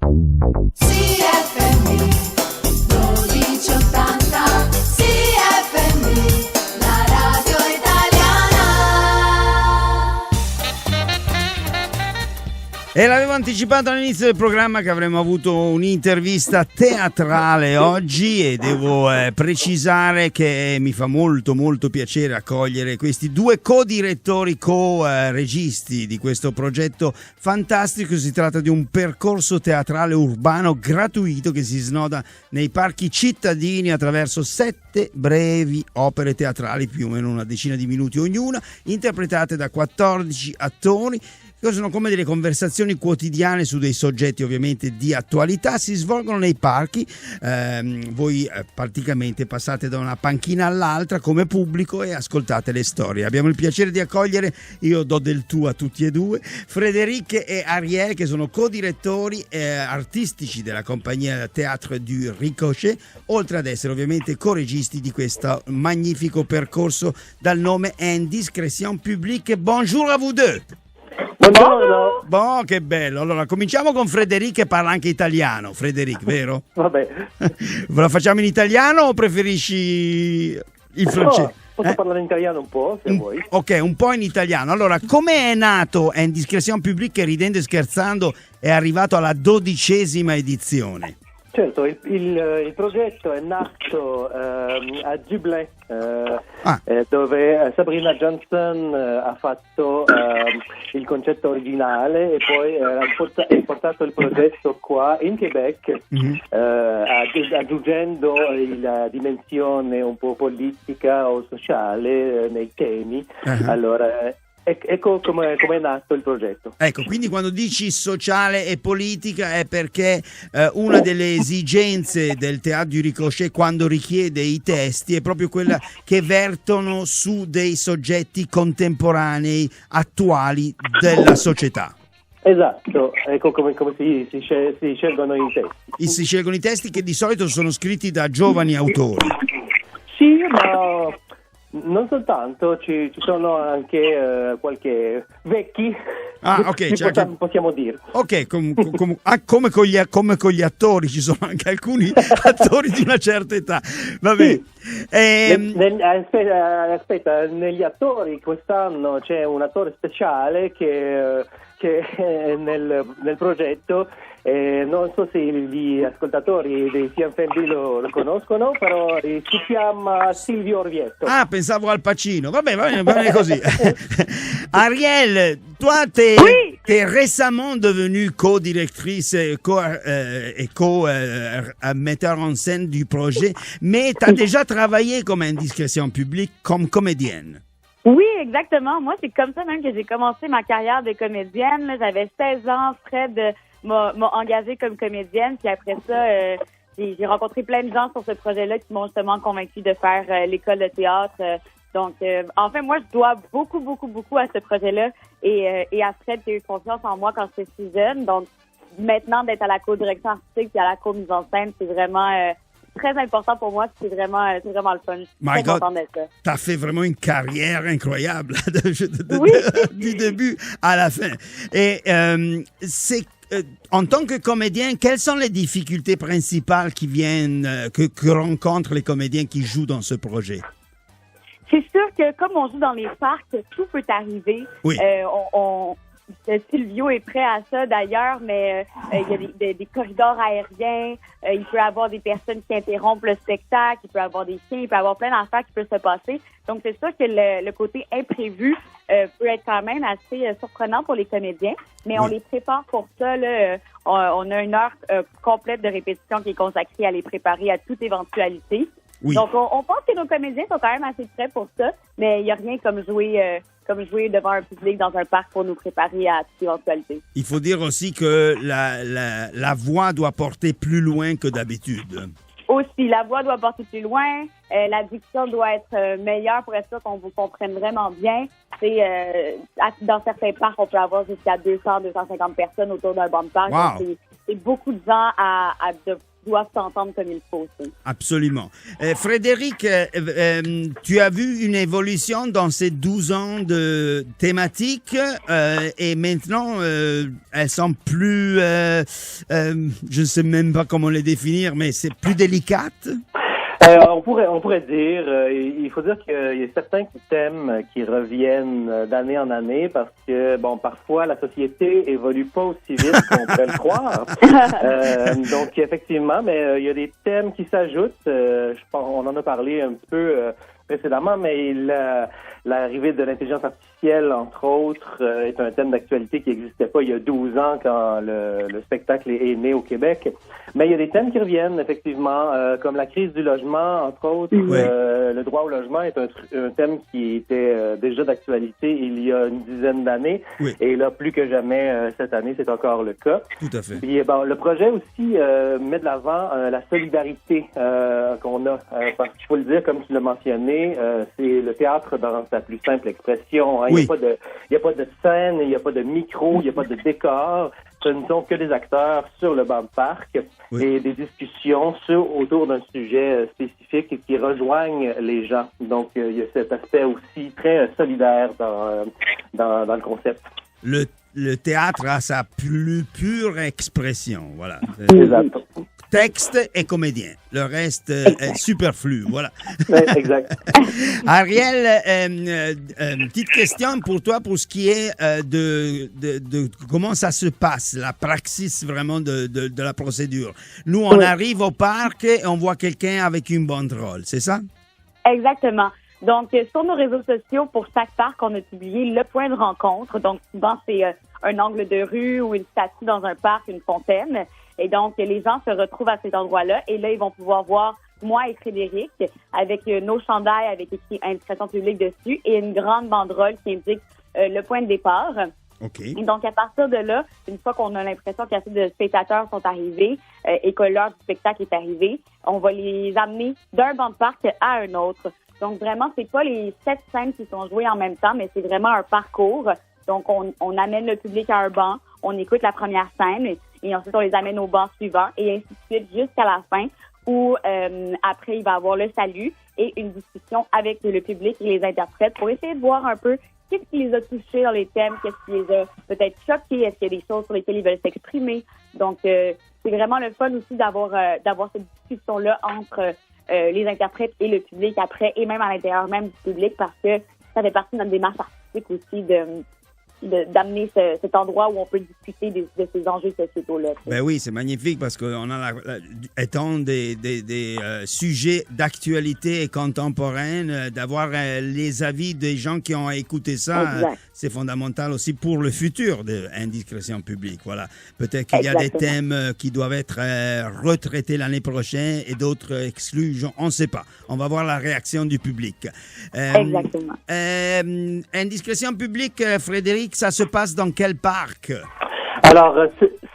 CFM 1280, CFM, la radio italiana. E l'avevo anticipato all'inizio del programma che avremmo avuto un'intervista teatrale oggi e devo precisare che mi fa molto piacere accogliere questi due co-direttori, co-registi di questo progetto fantastico. Si tratta di un percorso teatrale urbano gratuito che si snoda nei parchi cittadini attraverso 7 brevi opere teatrali, più o meno una decina di minuti ognuna, interpretate da 14 attori. Sono come delle conversazioni quotidiane su dei soggetti ovviamente di attualità, si svolgono nei parchi, voi praticamente passate da una panchina all'altra come pubblico e ascoltate le storie. Abbiamo il piacere di accogliere, io do del tu a tutti e due, Frédéric e Ariel, che sono co-direttori artistici della compagnia Théâtre du Ricochet, oltre ad essere ovviamente co-registi di questo magnifico percorso dal nome Indiscrétion Publique. Bonjour à vous deux. Buongiorno. Boh, che bello. Allora, cominciamo con Frédéric che parla anche italiano. Frédéric, vero? Vabbè. Ve la facciamo in italiano o preferisci il francese? Posso parlare in italiano un po', se vuoi. Ok, un po' in italiano. Allora, come è nato Indiscrétion Publique, ridendo e scherzando, è arrivato alla 12ª edizione? Certo, il progetto è nato a Giblet, dove Sabrina Johnson ha fatto il concetto originale e poi ha portato il progetto qua in Quebec, aggiungendo la dimensione un po' politica o sociale nei temi. Allora, ecco come è nato il progetto. Ecco, quindi quando dici sociale e politica è perché una delle esigenze del Théâtre du Ricochet quando richiede i testi è proprio quella che vertono su dei soggetti contemporanei, attuali della società. Esatto, ecco come si scelgono i testi. Si scelgono i testi che di solito sono scritti da giovani autori. Sì, ma non soltanto, ci sono anche qualche vecchi, possiamo dire. Ok, come con gli attori, ci sono anche alcuni attori di una certa età. Vabbè. Aspetta, negli attori quest'anno c'è un attore speciale che nel progetto. Non so se gli ascoltatori dei CFM lo conoscono, però si chiama Silvio Orvieto. Ah, pensavo al Pacino. Vabbè, va bene così. Ariel, toi, t'es récemment devenue co-directrice et co-metteur en scène du projet, mais tu as déjà travaillé comme Indiscrétion Publique, comme comédienne. Oui, exactement. Moi, c'est comme ça même que j'ai commencé ma carrière de comédienne. Là, j'avais 16 ans, Fred m'a engagée comme comédienne. Puis après ça, j'ai rencontré plein de gens sur ce projet-là qui m'ont justement convaincue de faire l'école de théâtre. Donc, en fait, moi, je dois beaucoup à ce projet-là et à Fred qui a eu confiance en moi quand j'étais si jeune. Donc, maintenant, d'être à la co-direction artistique et à la co-mise en scène, c'est vraiment très important pour moi. C'est vraiment le fun. My God, t'as fait vraiment une carrière incroyable du début à la fin. Et en tant que comédien, quelles sont les difficultés principales que rencontrent les comédiens qui jouent dans ce projet? C'est sûr que comme on joue dans les parcs, tout peut arriver. Oui. Silvio est prêt à ça d'ailleurs, mais il y a des corridors aériens, il peut y avoir des personnes qui interrompent le spectacle, il peut y avoir des chiens, il peut y avoir plein d'affaires qui peuvent se passer. Donc c'est sûr que le côté imprévu peut être quand même assez surprenant pour les comédiens, mais on les prépare pour ça. Là, on a une heure complète de répétition qui est consacrée à les préparer à toute éventualité. Oui. Donc, on pense que nos comédiens sont quand même assez prêts pour ça, mais il n'y a rien comme jouer devant un public dans un parc pour nous préparer à toute éventualité. Il faut dire aussi que la voix doit porter plus loin que d'habitude. Aussi, la voix doit porter plus loin, la diction doit être meilleure pour être sûr qu'on vous comprenne vraiment bien. Dans certains parcs, on peut avoir jusqu'à 200-250 personnes autour d'un banc de parc. Wow. Donc c'est beaucoup de gens doivent s'entendre comme il faut aussi. Absolument. Frédéric, tu as vu une évolution dans ces 12 ans de thématiques et maintenant, elles sont plus, je ne sais même pas comment les définir, mais c'est plus délicate. On pourrait dire, il faut dire qu'il y a certains thèmes qui reviennent d'année en année parce que, bon, parfois la société évolue pas aussi vite qu'on pourrait le croire. Donc, effectivement, mais il y a des thèmes qui s'ajoutent. Je pense, on en a parlé un petit peu précédemment, mais l'arrivée de l'intelligence artificielle, entre autres, est un thème d'actualité qui n'existait pas il y a 12 ans quand le spectacle est né au Québec. Mais il y a des thèmes qui reviennent, effectivement, comme la crise du logement, entre autres. Oui. Le droit au logement est un thème qui était déjà d'actualité il y a une dizaine d'années. Oui. Et là, plus que jamais, cette année, c'est encore le cas. Tout à fait. Puis, bon, le projet aussi met de l'avant la solidarité qu'on a. Parce qu'il faut le dire, comme tu l'as mentionné, c'est le théâtre dans sa plus simple expression. Hein. Oui. Il n'y a pas de scène, il n'y a pas de micro, il n'y a pas de décor. Ce ne sont que des acteurs sur le banc de parc et des discussions autour d'un sujet spécifique qui rejoignent les gens. Donc, il y a cet aspect aussi très solidaire dans le concept. Le théâtre a sa plus pure expression, voilà. Exact. Texte et comédien. Le reste est superflu, voilà. Exact. Ariel, petite question pour toi pour ce qui est de comment ça se passe, la praxis vraiment de la procédure. Nous, on arrive au parc et on voit quelqu'un avec une banderole, c'est ça? Exactement. Donc, sur nos réseaux sociaux, pour chaque parc, on a publié le point de rencontre. Donc, souvent, c'est un angle de rue ou une statue dans un parc, une fontaine. Et donc, les gens se retrouvent à cet endroit-là. Et là, ils vont pouvoir voir moi et Frédéric avec nos chandails avec écrit Indiscrétion publique dessus et une grande banderole qui indique le point de départ. Okay. Et donc, à partir de là, une fois qu'on a l'impression qu'assez de spectateurs sont arrivés et que l'heure du spectacle est arrivée, on va les amener d'un banc de parc à un autre. Donc, vraiment, c'est pas les 7 scènes qui sont jouées en même temps, mais c'est vraiment un parcours. Donc, on amène le public à un banc, on écoute la première scène et ensuite, on les amène au banc suivant et ainsi de suite jusqu'à la fin où, après, il va y avoir le salut et une discussion avec le public et les interprètes pour essayer de voir un peu qu'est-ce qui les a touchés dans les thèmes, qu'est-ce qui les a peut-être choqués, est-ce qu'il y a des choses sur lesquelles ils veulent s'exprimer. Donc, c'est vraiment le fun aussi d'avoir cette discussion-là entre les interprètes et le public après, et même à l'intérieur même du public, parce que ça fait partie de notre démarche artistique aussi d'amener cet endroit où on peut discuter de ces enjeux sociétaux-là. Ben oui, c'est magnifique parce qu'on a étant des sujets d'actualité et contemporaine, d'avoir les avis des gens qui ont écouté ça, c'est fondamental aussi pour le futur de Indiscrétion publique. Voilà. Peut-être qu'il y a des thèmes qui doivent être retraités l'année prochaine et d'autres exclus. On ne sait pas. On va voir la réaction du public. Exactement. Indiscrétion publique, Frédéric, ça se passe dans quel parc? Alors,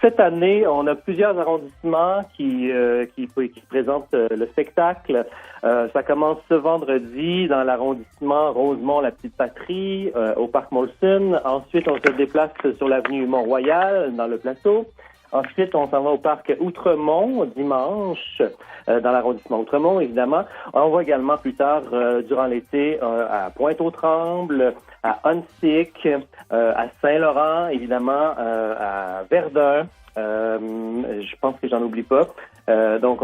cette année, on a plusieurs arrondissements qui présentent le spectacle. Ça commence ce vendredi dans l'arrondissement Rosemont-la-Petite-Patrie, au parc Molson. Ensuite, on se déplace sur l'avenue Mont-Royal, dans le plateau. Ensuite, on s'en va au parc Outremont, dimanche, dans l'arrondissement Outremont, évidemment. On va également plus tard, durant l'été, à Pointe-aux-Trembles, à Huntsic, à Saint-Laurent, évidemment, à Verdun. Je pense que j'en oublie pas. Donc,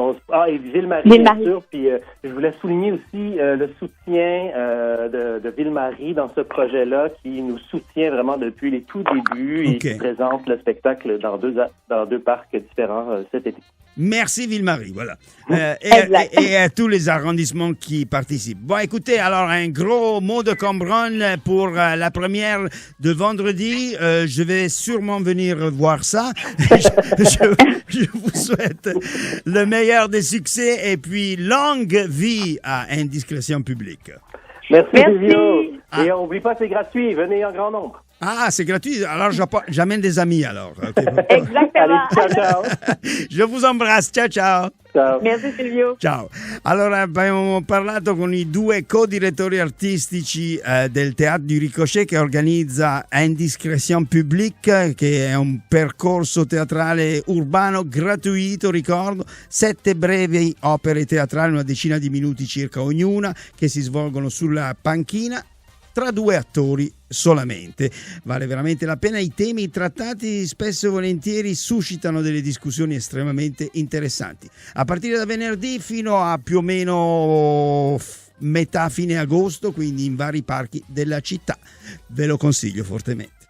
et Ville-Marie, bien sûr. Puis, je voulais souligner aussi le soutien de Ville-Marie dans ce projet-là, qui nous soutient vraiment depuis les tout débuts et qui présente le spectacle dans deux parcs différents cet été. Merci Ville-Marie, voilà. Et à tous les arrondissements qui participent. Bon, écoutez, alors un gros mot de Cambronne pour la première de vendredi. Je vais sûrement venir voir ça. je vous souhaite le meilleur des succès et puis longue vie à Indiscrétion publique. Merci. Silvio. Et n'oublie pas, c'est gratuit. Venez en grand nombre. Ah, c'est gratuit. Alors, j'amène des amis alors. Okay. Exactement. Allez, ciao. Je vous embrasse. Ciao, ciao. Ciao. Merci Silvio. Ciao. Allora, abbiamo parlato con i due co-direttori artistici del Théâtre du Ricochet, che organizza Indiscrétion Publique, che è un percorso teatrale urbano gratuito, ricordo, 7 brevi opere teatrali, una decina di minuti circa ognuna, che si svolgono sulla panchina tra 2 attori solamente. Vale veramente la pena. I temi trattati spesso e volentieri suscitano delle discussioni estremamente interessanti. A partire da venerdì fino a più o meno metà fine agosto, quindi in vari parchi della città. Ve lo consiglio fortemente.